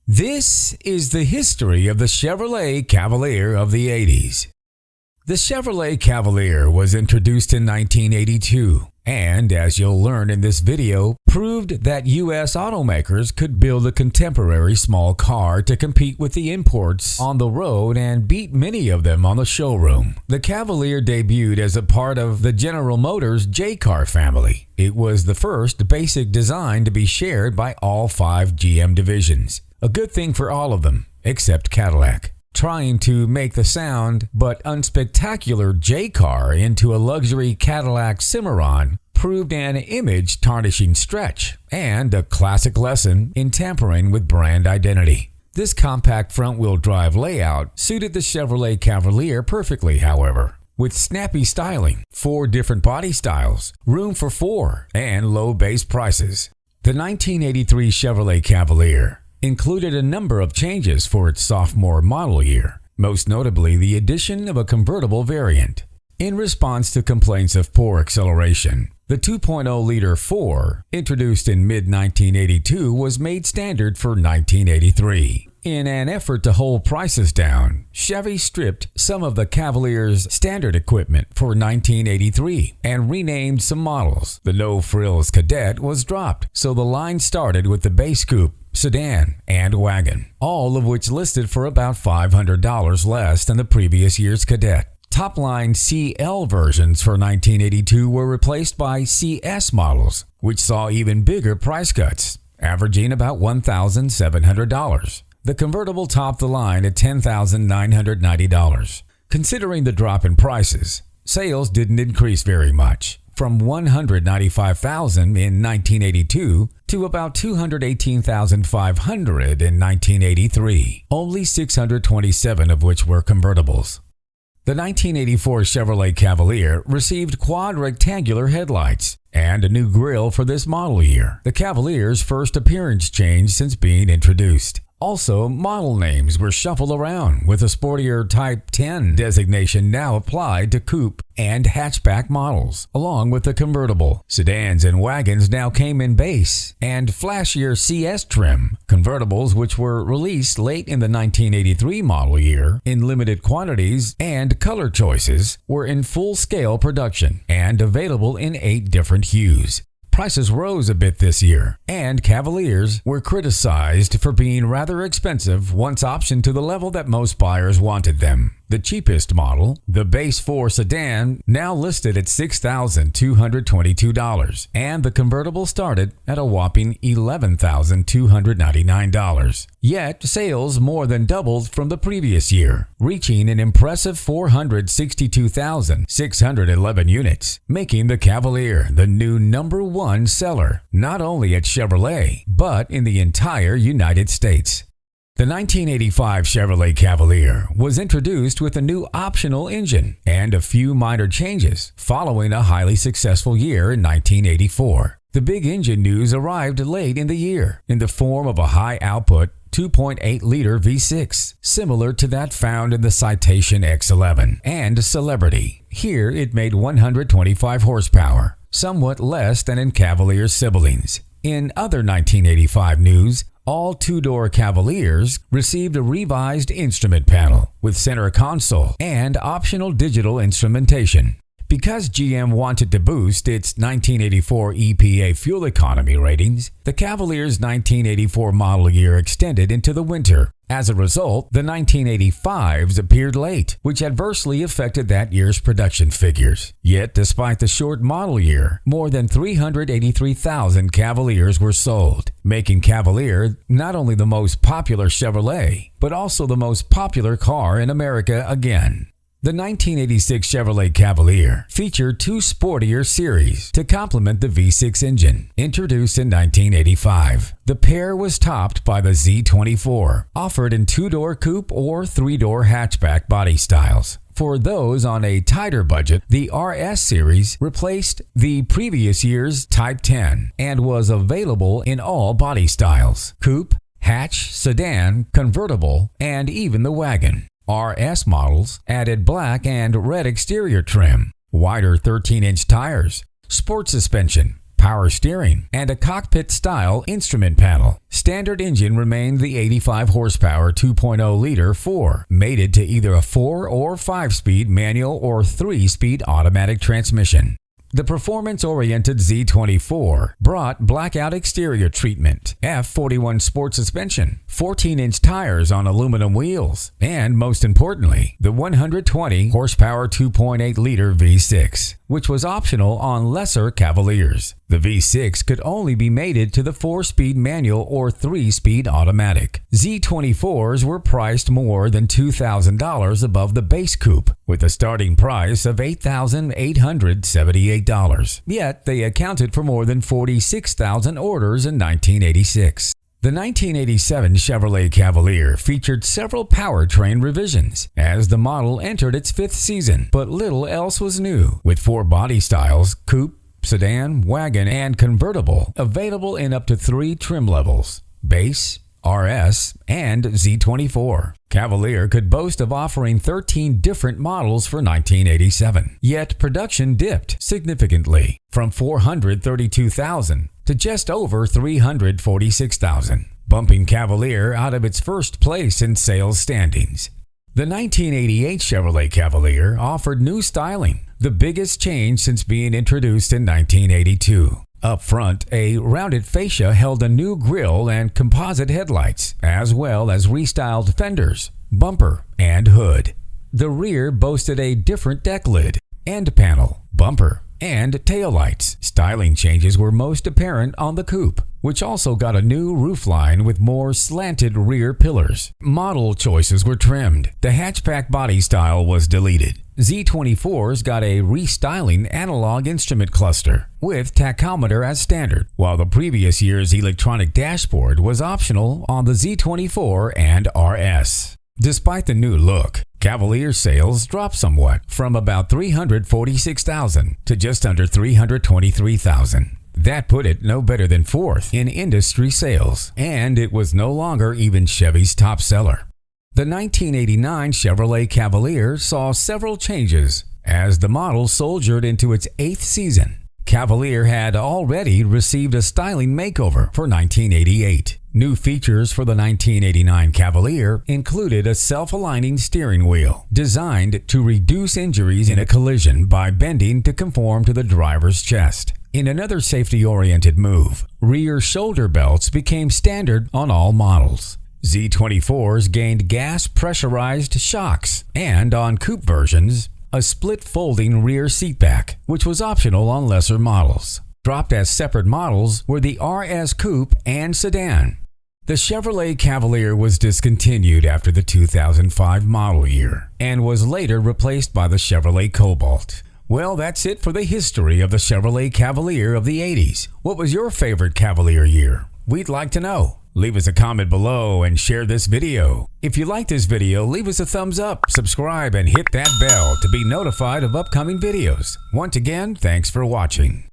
This is the history of the Chevrolet Cavalier of the 80s. The Chevrolet Cavalier was introduced in 1982 and, as you'll learn in this video, proved that U.S. automakers could build a contemporary small car to compete with the imports on the road and beat many of them on the showroom. The Cavalier debuted as a part of the General Motors J-Car family. It was the first basic design to be shared by all 5 GM divisions. A good thing for all of them, except Cadillac. Trying to make the sound but unspectacular J-Car into a luxury Cadillac Cimarron proved an image-tarnishing stretch and a classic lesson in tampering with brand identity. This compact front-wheel drive layout suited the Chevrolet Cavalier perfectly, however. With snappy styling, 4 different body styles, room for 4, and low base prices. The 1983 Chevrolet Cavalier included a number of changes for its sophomore model year, most notably the addition of a convertible variant. In response to complaints of poor acceleration, the 2.0-liter 4, introduced in mid-1982, was made standard for 1983. In an effort to hold prices down, Chevy stripped some of the Cavalier's standard equipment for 1983 and renamed some models. The no-frills Cadet was dropped, so the line started with the base coupe, sedan, and wagon, all of which listed for about $500 less than the previous year's Cadet. Top-line CL versions for 1982 were replaced by CS models, which saw even bigger price cuts, averaging about $1,700. The convertible topped the line at $10,990. Considering the drop in prices, sales didn't increase very much, from $195,000 in 1982 to about $218,500 in 1983, only 627 of which were convertibles. The 1984 Chevrolet Cavalier received quad rectangular headlights and a new grille for this model year, the Cavalier's first appearance change since being introduced. Also, model names were shuffled around, with a sportier Type 10 designation now applied to coupe and hatchback models, along with the convertible. Sedans and wagons now came in base and flashier CS trim. Convertibles, which were released late in the 1983 model year in limited quantities and color choices, were in full-scale production and available in 8 different hues. Prices rose a bit this year, and Cavaliers were criticized for being rather expensive once optioned to the level that most buyers wanted them. The cheapest model, the base 4 sedan, now listed at $6,222, and the convertible started at a whopping $11,299. Yet, sales more than doubled from the previous year, reaching an impressive 462,611 units, making the Cavalier the new #1 seller, not only at Chevrolet, but in the entire United States. The 1985 Chevrolet Cavalier was introduced with a new optional engine and a few minor changes following a highly successful year in 1984. The big engine news arrived late in the year in the form of a high-output 2.8-liter V6, similar to that found in the Citation X11 and Celebrity. Here it made 125 horsepower, somewhat less than in Cavalier's siblings. In other 1985 news, all 2-door Cavaliers received a revised instrument panel with center console and optional digital instrumentation. Because GM wanted to boost its 1984 EPA fuel economy ratings, the Cavalier's 1984 model year extended into the winter. As a result, the 1985s appeared late, which adversely affected that year's production figures. Yet, despite the short model year, more than 383,000 Cavaliers were sold, making Cavalier not only the most popular Chevrolet, but also the most popular car in America again. The 1986 Chevrolet Cavalier featured 2 sportier series to complement the V6 engine, introduced in 1985. The pair was topped by the Z24, offered in 2-door coupe or 3-door hatchback body styles. For those on a tighter budget, the RS series replaced the previous year's Type 10 and was available in all body styles: coupe, hatch, sedan, convertible, and even the wagon. RS models added black and red exterior trim, wider 13-inch tires, sport suspension, power steering, and a cockpit-style instrument panel. Standard engine remained the 85 horsepower 2.0-liter 4, mated to either a 4 or 5-speed manual or 3-speed automatic transmission. The performance-oriented Z24 brought blackout exterior treatment, F41 sport suspension, 14-inch tires on aluminum wheels, and most importantly, the 120 horsepower 2.8-liter V6, which was optional on lesser Cavaliers. The V6 could only be mated to the 4-speed manual or 3-speed automatic. Z24s were priced more than $2,000 above the base coupe, with a starting price of $8,878. Yet they accounted for more than 46,000 orders in 1986. The 1987 Chevrolet Cavalier featured several powertrain revisions as the model entered its 5th season, but little else was new, with 4 body styles: coupe, sedan, wagon, and convertible, available in up to 3 trim levels: base, RS, and Z24. Cavalier could boast of offering 13 different models for 1987, yet production dipped significantly from 432,000 to just over 346,000, bumping Cavalier out of its first place in sales standings. The 1988 Chevrolet Cavalier offered new styling, the biggest change since being introduced in 1982. Up front, a rounded fascia held a new grille and composite headlights, as well as restyled fenders, bumper, and hood. The rear boasted a different deck lid, end panel, bumper, and taillights. Styling changes were most apparent on the coupe, which also got a new roofline with more slanted rear pillars. Model choices were trimmed. The hatchback body style was deleted. Z24s got a restyling analog instrument cluster with tachometer as standard, while the previous year's electronic dashboard was optional on the Z24 and RS. Despite the new look, Cavalier sales dropped somewhat from about 346,000 to just under 323,000. That put it no better than 4th in industry sales, and it was no longer even Chevy's top seller. The 1989 Chevrolet Cavalier saw several changes as the model soldiered into its 8th season. Cavalier had already received a styling makeover for 1988. New features for the 1989 Cavalier included a self-aligning steering wheel designed to reduce injuries in a collision by bending to conform to the driver's chest. In another safety-oriented move, rear shoulder belts became standard on all models. Z24s gained gas pressurized shocks, and on coupe versions, a split folding rear seatback, which was optional on lesser models. Dropped as separate models were the RS Coupe and Sedan. The Chevrolet Cavalier was discontinued after the 2005 model year and was later replaced by the Chevrolet Cobalt. Well, that's it for the history of the Chevrolet Cavalier of the 80s. What was your favorite Cavalier year? We'd like to know. Leave us a comment below and share this video. If you like this video, leave us a thumbs up, subscribe, and hit that bell to be notified of upcoming videos. Once again, thanks for watching.